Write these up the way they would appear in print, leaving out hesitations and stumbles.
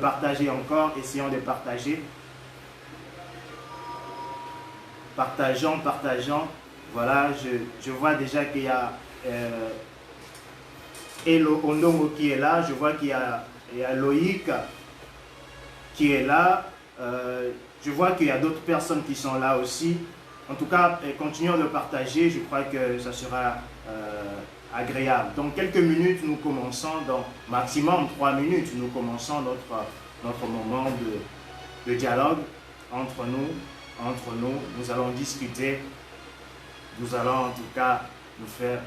Partager encore, essayons de partager. Partageons. Voilà, je vois déjà qu'il y a Elo Ondongo qui est là. Je vois qu'il y a Loïc qui est là. Je vois qu'il y a d'autres personnes qui sont là aussi. En tout cas, continuons de partager. Je crois que ça sera agréable. Dans quelques minutes, nous commençons, dans maximum 3 minutes, nous commençons notre moment de dialogue entre nous. Nous allons discuter. Nous allons en tout cas nous faire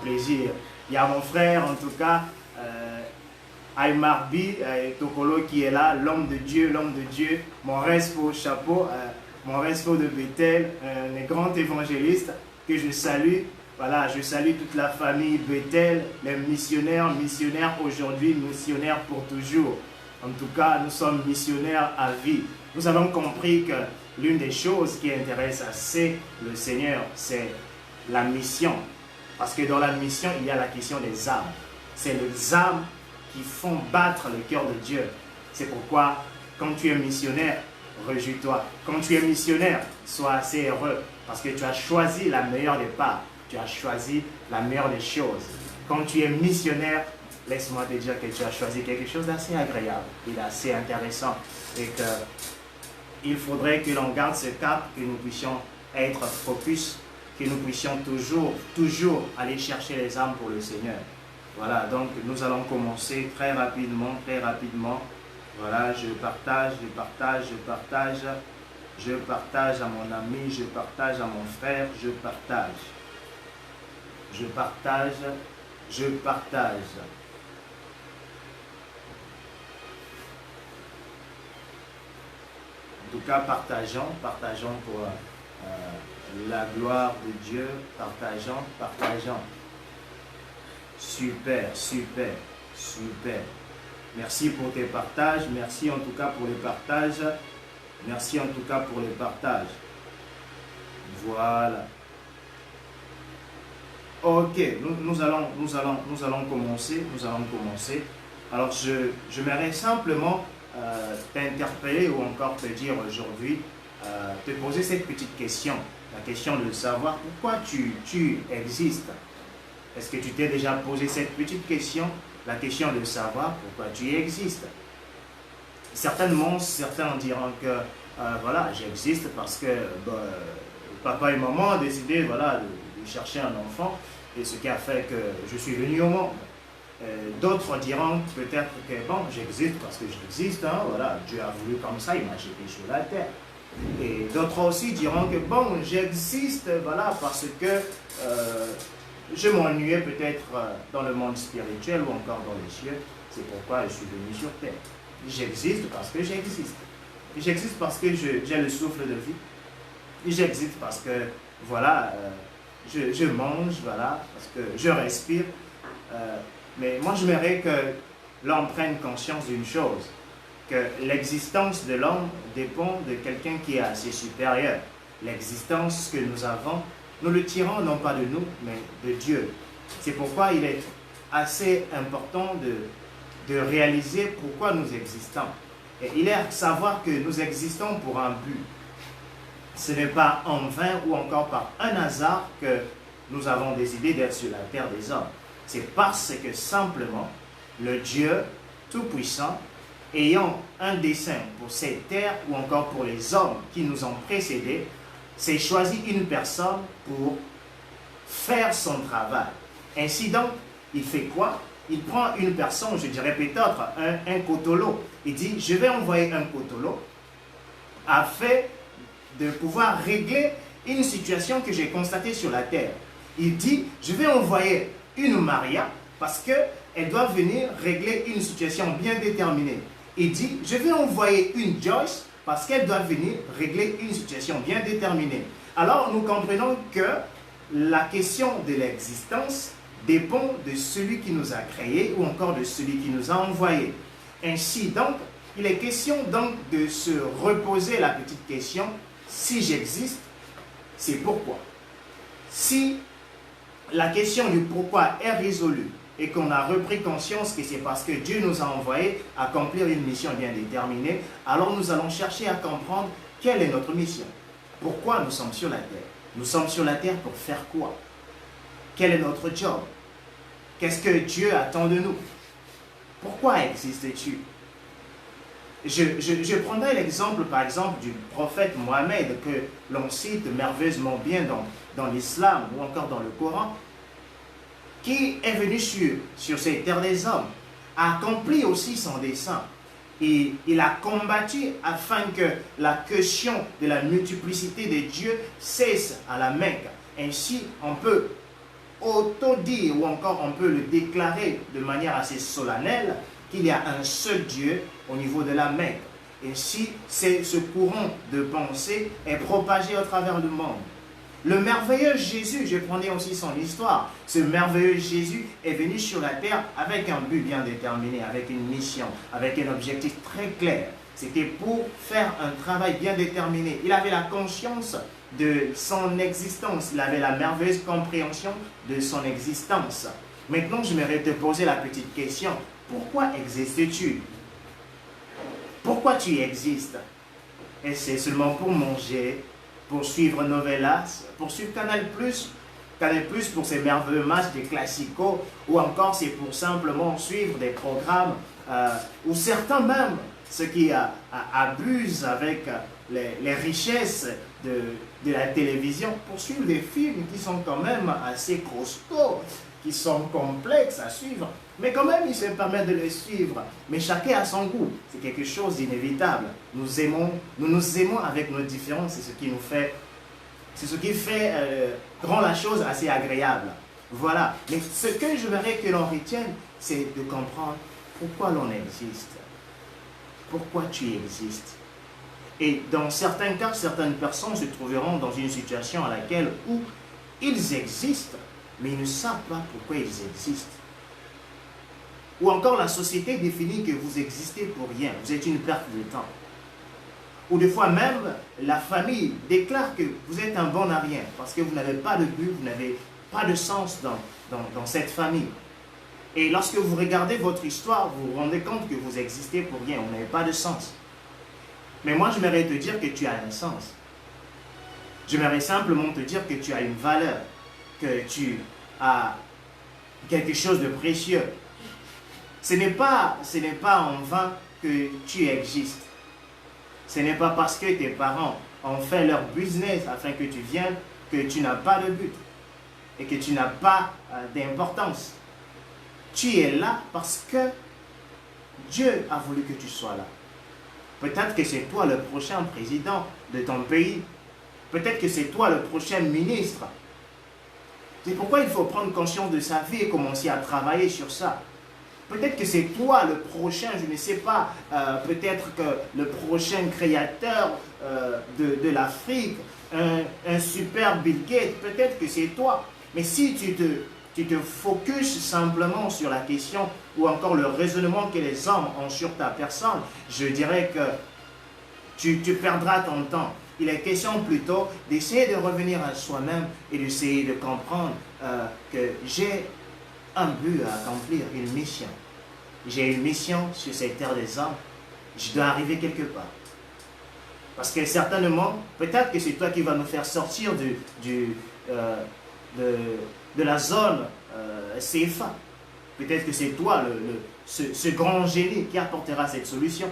plaisir. Il y a mon frère, en tout cas, Aymarbi Tokolo qui est là, l'homme de Dieu, mon respo chapeau, mon respo de Bethel, un grand évangéliste que je salue. Voilà, je salue toute la famille Bethel, les missionnaires aujourd'hui, missionnaires pour toujours. En tout cas, nous sommes missionnaires à vie. Nous avons compris que l'une des choses qui intéresse assez le Seigneur, c'est la mission. Parce que dans la mission, il y a la question des âmes. C'est les âmes qui font battre le cœur de Dieu. C'est pourquoi, quand tu es missionnaire, réjouis-toi. Quand tu es missionnaire, sois assez heureux. Parce que tu as choisi la meilleure des parts. Tu as choisi la meilleure des choses. Quand tu es missionnaire, laisse-moi te dire que tu as choisi quelque chose d'assez agréable et d'assez intéressant. Et qu'il faudrait que l'on garde ce cap, que nous puissions être focus, que nous puissions toujours aller chercher les âmes pour le Seigneur. Voilà, donc nous allons commencer très rapidement. Voilà, je partage à mon ami, je partage à mon frère, je partage. En tout cas, partageons pour la gloire de Dieu. Partageons. Super. Merci pour tes partages. Merci en tout cas pour les partages. Voilà. Ok, nous allons commencer. Alors, j'aimerais simplement t'interpeller ou encore te dire aujourd'hui, te poser cette petite question. La question de savoir pourquoi tu existes. Est-ce que tu t'es déjà posé cette petite question? La question de savoir pourquoi tu existes. Certainement, certains diront que voilà, j'existe parce que papa et maman ont décidé voilà, de chercher un enfant et ce qui a fait que je suis venu au monde. D'autres diront peut-être que bon, j'existe parce que j'existe, hein, voilà, Dieu a voulu comme ça, il m'a jeté sur la terre. Et d'autres aussi diront que bon, j'existe voilà, parce que je m'ennuyais peut-être dans le monde spirituel ou encore dans les cieux, c'est pourquoi je suis venu sur terre. J'existe parce que j'existe. J'existe parce que j'ai le souffle de vie. J'existe parce que voilà, je mange, voilà, parce que je respire. Mais moi, j'aimerais que l'homme prenne conscience d'une chose, que l'existence de l'homme dépend de quelqu'un qui est assez supérieur. L'existence que nous avons, nous le tirons non pas de nous, mais de Dieu. C'est pourquoi il est assez important de réaliser pourquoi nous existons. Et il est à savoir que nous existons pour un but. Ce n'est pas en vain ou encore par un hasard que nous avons décidé d'être sur la terre des hommes. C'est parce que simplement, le Dieu Tout-Puissant, ayant un dessein pour cette terre ou encore pour les hommes qui nous ont précédés, s'est choisi une personne pour faire son travail. Ainsi donc, il fait quoi? Il prend une personne, je dirais peut-être un kotolo. Il dit, je vais envoyer un kotolo afin de pouvoir régler une situation que j'ai constatée sur la terre. Il dit, je vais envoyer une Maria parce qu'elle doit venir régler une situation bien déterminée. Il dit, je vais envoyer une Joyce parce qu'elle doit venir régler une situation bien déterminée. Alors, nous comprenons que la question de l'existence dépend de celui qui nous a créés ou encore de celui qui nous a envoyés. Ainsi donc, il est question donc de se reposer la petite question, si j'existe, c'est pourquoi. Si la question du pourquoi est résolue, et qu'on a repris conscience que c'est parce que Dieu nous a envoyés accomplir une mission bien déterminée, alors nous allons chercher à comprendre quelle est notre mission. Pourquoi nous sommes sur la terre? Nous sommes sur la terre pour faire quoi? Quel est notre job? Qu'est-ce que Dieu attend de nous? Pourquoi existes-tu? Je prendrai l'exemple, par exemple, du prophète Mohammed, que l'on cite merveilleusement bien dans l'islam ou encore dans le Coran, qui est venu sur ces terres des hommes, a accompli aussi son dessein. Et il a combattu afin que la question de la multiplicité des dieux cesse à la Mecque. Ainsi, on peut auto-dire ou encore on peut le déclarer de manière assez solennelle qu'il y a un seul Dieu au niveau de la Mecque. Ainsi, ce courant de pensée est propagé à travers le monde. Le merveilleux Jésus, je prenais aussi son histoire, ce merveilleux Jésus est venu sur la terre avec un but bien déterminé, avec une mission, avec un objectif très clair. C'était pour faire un travail bien déterminé. Il avait la conscience de son existence, il avait la merveilleuse compréhension de son existence. Maintenant, je j'aimerais te poser la petite question. Pourquoi existes-tu? Pourquoi tu existes? Et c'est seulement pour manger, pour suivre Novelas, pour suivre Canal+, pour ces merveilleux matchs des classicos, ou encore c'est pour simplement suivre des programmes, ou certains même, ceux qui abusent avec les richesses de la télévision, pour suivre des films qui sont quand même assez costauds, qui sont complexes à suivre, mais quand même ils se permettent de les suivre. Mais chacun a son goût, c'est quelque chose d'inévitable. Nous nous aimons avec nos différences, c'est ce qui rend la chose assez agréable. Voilà. Mais ce que je voudrais que l'on retienne, c'est de comprendre pourquoi l'on existe. Pourquoi tu existes. Et dans certains cas, certaines personnes se trouveront dans une situation à laquelle où ils existent, mais ils ne savent pas pourquoi ils existent. Ou encore la société définit que vous existez pour rien, vous êtes une perte de temps. Ou des fois même, la famille déclare que vous êtes un bon à rien, parce que vous n'avez pas de but, vous n'avez pas de sens dans cette famille. Et lorsque vous regardez votre histoire, vous vous rendez compte que vous existez pour rien, vous n'avez pas de sens. Mais moi, j'aimerais te dire que tu as un sens. J'aimerais simplement te dire que tu as une valeur, que tu as quelque chose de précieux. Ce n'est pas en vain que tu existes. Ce n'est pas parce que tes parents ont fait leur business afin que tu viennes que tu n'as pas de but et que tu n'as pas d'importance. Tu es là parce que Dieu a voulu que tu sois là. Peut-être que c'est toi le prochain président de ton pays. Peut-être que c'est toi le prochain ministre. C'est pourquoi il faut prendre conscience de sa vie et commencer à travailler sur ça. Peut-être que c'est toi le prochain, je ne sais pas, peut-être que le prochain créateur de l'Afrique, un super Bill Gates, peut-être que c'est toi. Mais si tu te focuses simplement sur la question ou encore le raisonnement que les hommes ont sur ta personne, je dirais que tu perdras ton temps. Il est question plutôt d'essayer de revenir à soi-même et d'essayer de comprendre que j'ai un but à accomplir, une mission. J'ai une mission sur cette terre des hommes. Je dois arriver quelque part. Parce que certainement, peut-être que c'est toi qui vas nous faire sortir de la zone CFA. Peut-être que c'est toi, ce grand génie qui apportera cette solution.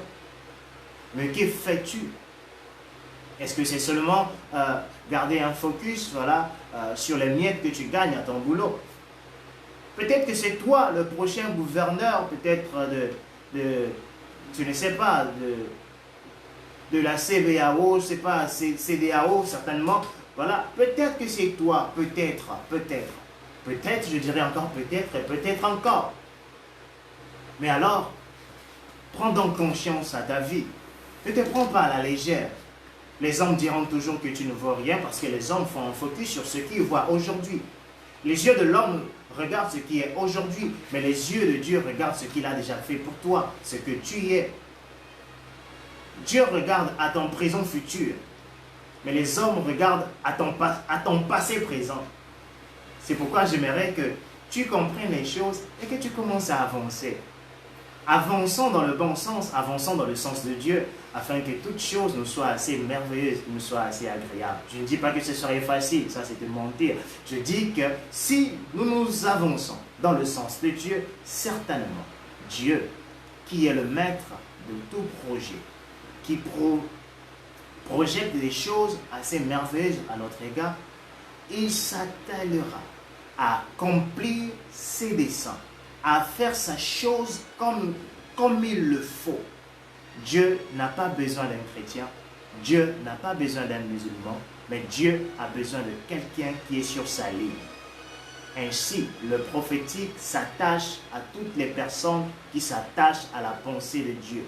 Mais que fais-tu? Est-ce que c'est seulement garder un focus sur les miettes que tu gagnes à ton boulot? Peut-être que c'est toi le prochain gouverneur, peut-être je ne sais pas, de la CBAO, je ne sais pas, CDAO certainement. Voilà, peut-être que c'est toi, peut-être, je dirais encore peut-être et peut-être encore. Mais alors, prends donc conscience à ta vie. Ne te prends pas à la légère. Les hommes diront toujours que tu ne vaux rien parce que les hommes font un focus sur ce qu'ils voient aujourd'hui. Les yeux de l'homme regardent ce qui est aujourd'hui, mais les yeux de Dieu regardent ce qu'il a déjà fait pour toi, ce que tu es. Dieu regarde à ton présent futur, mais les hommes regardent à ton passé présent. C'est pourquoi j'aimerais que tu comprennes les choses et que tu commences à avancer. Avançons dans le bon sens, avançons dans le sens de Dieu, afin que toute chose nous soit assez merveilleuse, nous soit assez agréable. Je ne dis pas que ce serait facile, ça c'est de mentir. Je dis que si nous avançons dans le sens de Dieu, certainement, Dieu, qui est le maître de tout projet, qui projette des choses assez merveilleuses à notre égard, il s'attellera à accomplir ses desseins, à faire sa chose comme il le faut. Dieu n'a pas besoin d'un chrétien, Dieu n'a pas besoin d'un musulman, mais Dieu a besoin de quelqu'un qui est sur sa ligne. Ainsi, le prophétique s'attache à toutes les personnes qui s'attachent à la pensée de Dieu.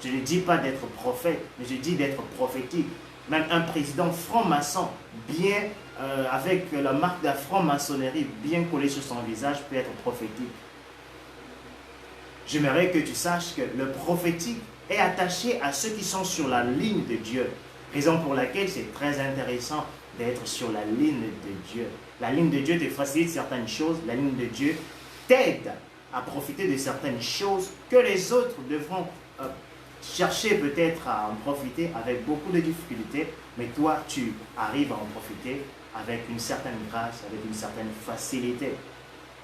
Je ne dis pas d'être prophète, mais je dis d'être prophétique. Même un président franc-maçon, bien avec la marque de la franc-maçonnerie bien collée sur son visage, peut être prophétique. J'aimerais que tu saches que le prophétique est attaché à ceux qui sont sur la ligne de Dieu. Raison pour laquelle c'est très intéressant d'être sur la ligne de Dieu. La ligne de Dieu te facilite certaines choses, la ligne de Dieu t'aide à profiter de certaines choses que les autres devront chercher peut-être à en profiter avec beaucoup de difficultés, mais toi tu arrives à en profiter avec une certaine grâce, avec une certaine facilité.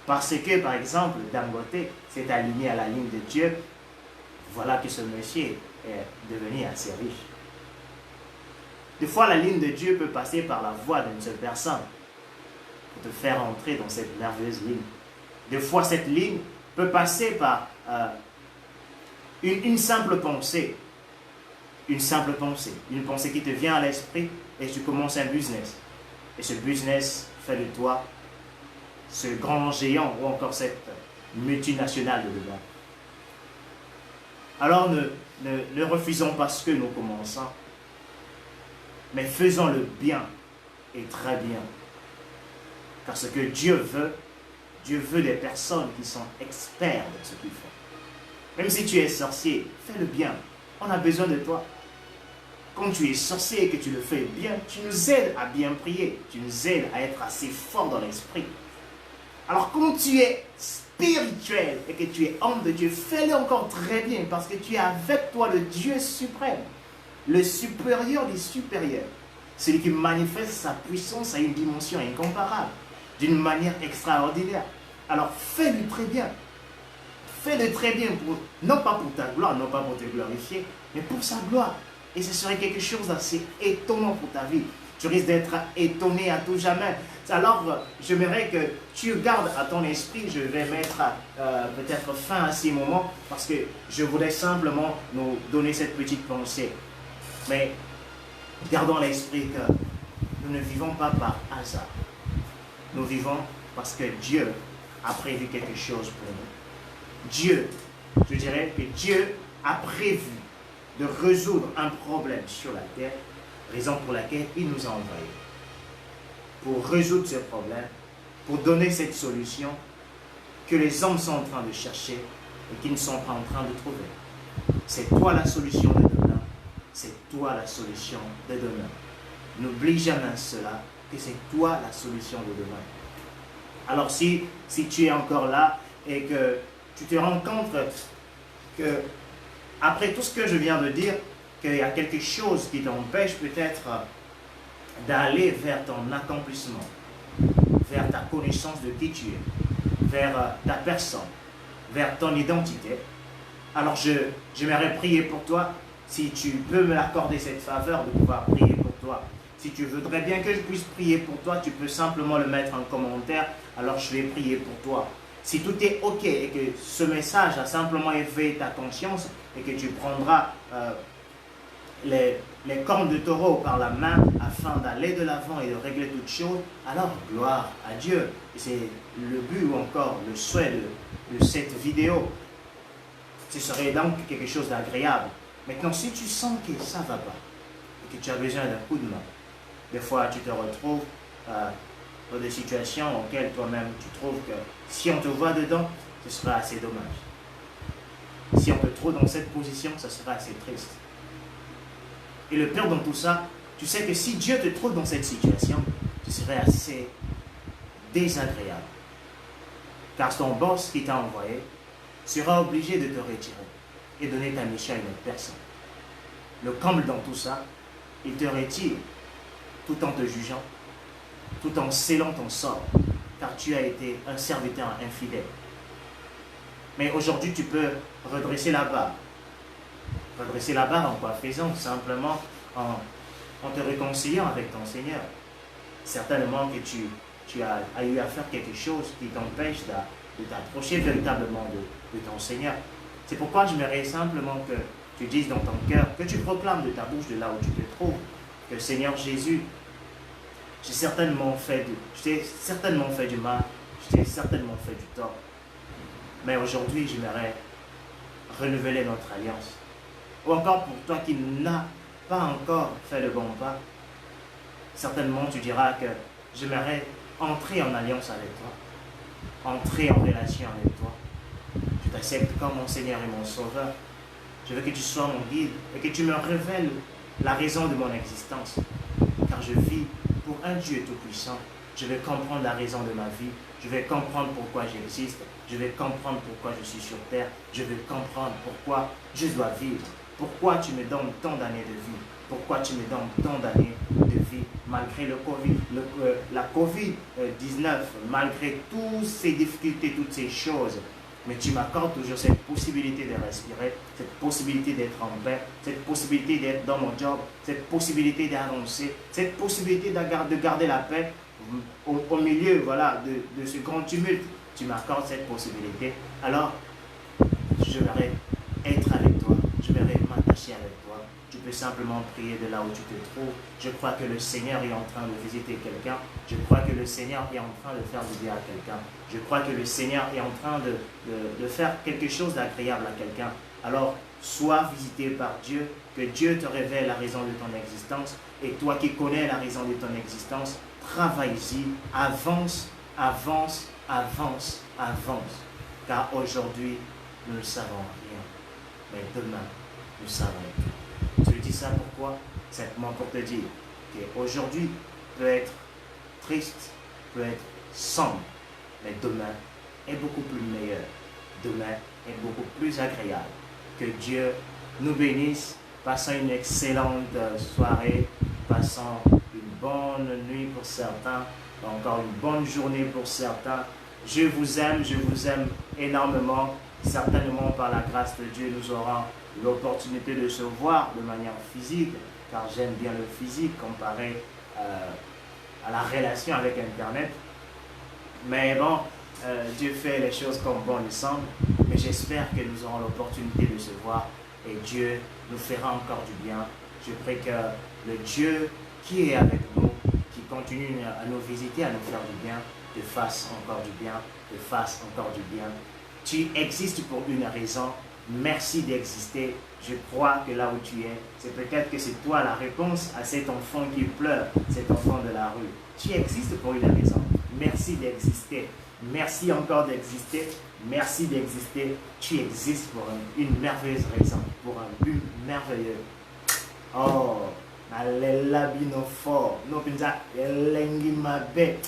Parce que, par exemple, Dangote s'est aligné à la ligne de Dieu, voilà que ce monsieur est devenu assez riche. Des fois, la ligne de Dieu peut passer par la voix d'une seule personne pour te faire entrer dans cette merveilleuse ligne. Des fois, cette ligne peut passer par une simple pensée. Une simple pensée. Une pensée qui te vient à l'esprit et tu commences un business. Et ce business fait de toi ce grand géant ou encore cette multinationale de demain. Alors ne refusons pas ce que nous commençons, mais faisons le bien et très bien. Car ce que Dieu veut des personnes qui sont experts dans ce qu'ils font. Même si tu es sorcier, fais le bien. On a besoin de toi. Quand tu es sorcier et que tu le fais bien, tu nous aides à bien prier. Tu nous aides à être assez fort dans l'esprit. Alors quand tu es spirituel et que tu es homme de Dieu, fais-le encore très bien parce que tu es avec toi le Dieu suprême, le supérieur des supérieurs, celui qui manifeste sa puissance à une dimension incomparable, d'une manière extraordinaire. Alors fais-le très bien. Fais-le très bien, non pas pour ta gloire, non pas pour te glorifier, mais pour sa gloire. Et ce serait quelque chose d'assez étonnant pour ta vie. Tu risques d'être étonné à tout jamais. Alors, j'aimerais que tu gardes à ton esprit, je vais mettre peut-être fin à ces moments, parce que je voulais simplement nous donner cette petite pensée. Mais gardons à l'esprit que nous ne vivons pas par hasard. Nous vivons parce que Dieu a prévu quelque chose pour nous. Dieu, je dirais que Dieu a prévu de résoudre un problème sur la terre, raison pour laquelle il nous a envoyés. Pour résoudre ce problème, pour donner cette solution que les hommes sont en train de chercher et qu'ils ne sont pas en train de trouver. C'est toi la solution de demain, c'est toi la solution de demain. N'oublie jamais cela, que c'est toi la solution de demain. Alors si tu es encore là et que tu te rends compte que après tout ce que je viens de dire, qu'il y a quelque chose qui t'empêche peut-être d'aller vers ton accomplissement, vers ta connaissance de qui tu es, vers ta personne, vers ton identité. Alors j'aimerais prier pour toi, si tu peux me l'accorder cette faveur de pouvoir prier pour toi. Si tu voudrais bien que je puisse prier pour toi, tu peux simplement le mettre en commentaire, alors je vais prier pour toi. Si tout est OK et que ce message a simplement éveillé ta conscience et que tu prendras les cornes de taureau par la main afin d'aller de l'avant et de régler toutes choses, alors gloire à Dieu. Et c'est le but ou encore le souhait de cette vidéo. Ce serait donc quelque chose d'agréable. Maintenant, si tu sens que ça ne va pas et que tu as besoin d'un coup de main, des fois tu te retrouves dans des situations auxquelles toi-même tu trouves que si on te voit dedans, ce sera assez dommage. Si on te trouve dans cette position, ce sera assez triste. Et le pire dans tout ça, tu sais que si Dieu te trouve dans cette situation, ce serait assez désagréable. Car ton boss qui t'a envoyé sera obligé de te retirer et donner ta mission à une autre personne. Le comble dans tout ça, il te retire tout en te jugeant, tout en scellant ton sort, car tu as été un serviteur infidèle. Mais aujourd'hui, tu peux redresser la barre. Redresser la barre en quoi? Faisant simplement en te réconciliant avec ton Seigneur. Certainement que tu as eu à faire quelque chose qui t'empêche de t'approcher véritablement de ton Seigneur. C'est pourquoi j'aimerais simplement que tu dises dans ton cœur, que tu proclames de ta bouche de là où tu te trouves, que Seigneur Jésus, j'ai certainement fait du mal, je t'ai certainement fait du tort. Mais aujourd'hui, j'aimerais renouveler notre alliance. Ou encore pour toi qui n'as pas encore fait le bon pas, certainement tu diras que j'aimerais entrer en alliance avec toi, entrer en relation avec toi. Je t'accepte comme mon Seigneur et mon Sauveur. Je veux que tu sois mon guide et que tu me révèles la raison de mon existence. Car je vis pour un Dieu tout-puissant. Je vais comprendre la raison de ma vie. Je vais comprendre pourquoi j'existe. Je vais comprendre pourquoi je suis sur terre. Je vais comprendre pourquoi je dois vivre. Pourquoi tu me donnes tant d'années de vie. Pourquoi tu me donnes tant d'années de vie malgré la COVID-19, malgré toutes ces difficultés, toutes ces choses. Mais tu m'accordes toujours cette possibilité de respirer, cette possibilité d'être en paix, cette possibilité d'être dans mon job, cette possibilité d'avancer, cette possibilité de garder la paix au milieu de ce grand tumulte. Tu m'accordes cette possibilité. Alors, je vais être avec toi, je vais m'attacher avec toi. Tu peux simplement prier de là où tu te trouves. Je crois que le Seigneur est en train de visiter quelqu'un. Je crois que le Seigneur est en train de faire du bien à quelqu'un. Je crois que le Seigneur est en train de faire quelque chose d'agréable à quelqu'un. Alors, sois visité par Dieu, que Dieu te révèle la raison de ton existence. Et toi qui connais la raison de ton existence, travaille-y, avance, avance, avance, avance. Car aujourd'hui, nous ne savons rien. Mais demain, nous savons tout. Je dis ça pourquoi? Simplement pour te dire qu'aujourd'hui peut être triste, peut être sombre, mais demain est beaucoup plus meilleur. Demain est beaucoup plus agréable. Que Dieu nous bénisse. Passons une excellente soirée. Passons une bonne nuit pour certains. Encore une bonne journée pour certains. Je vous aime énormément. Certainement par la grâce de Dieu, nous aurons l'opportunité de se voir de manière physique, car j'aime bien le physique comparé à la relation avec Internet. Mais bon, Dieu fait les choses comme bon lui semble, mais j'espère que nous aurons l'opportunité de se voir et Dieu nous fera encore du bien. Je prie que le Dieu qui est avec nous, qui continue à nous visiter, à nous faire du bien, te fasse encore du bien, te fasse encore du bien. Tu existes pour une raison. Merci d'exister. Je crois que là où tu es, c'est peut-être que c'est toi la réponse à cet enfant qui pleure, cet enfant de la rue. Tu existes pour une raison. Merci d'exister. Merci encore d'exister. Merci d'exister. Tu existes pour une merveilleuse raison, pour un but merveilleux. Oh, nalela bino fort. No pinza elengi mabe.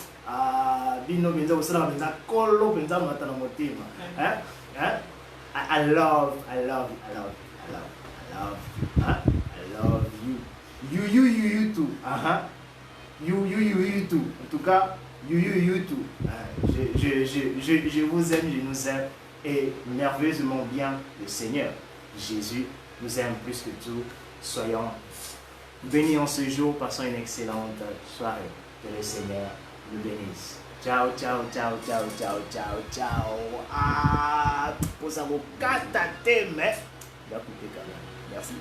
Bino pinza usala pinza kolo pinza matana motima. I love you. You too. You too. En tout cas, you too. Je vous aime, je nous aime. Et merveilleusement bien, le Seigneur Jésus nous aime plus que tout. Soyons bénis en ce jour. Passons une excellente soirée. Que le Seigneur nous bénisse. Ciao. Pour ça, vous catastrophe. Merci.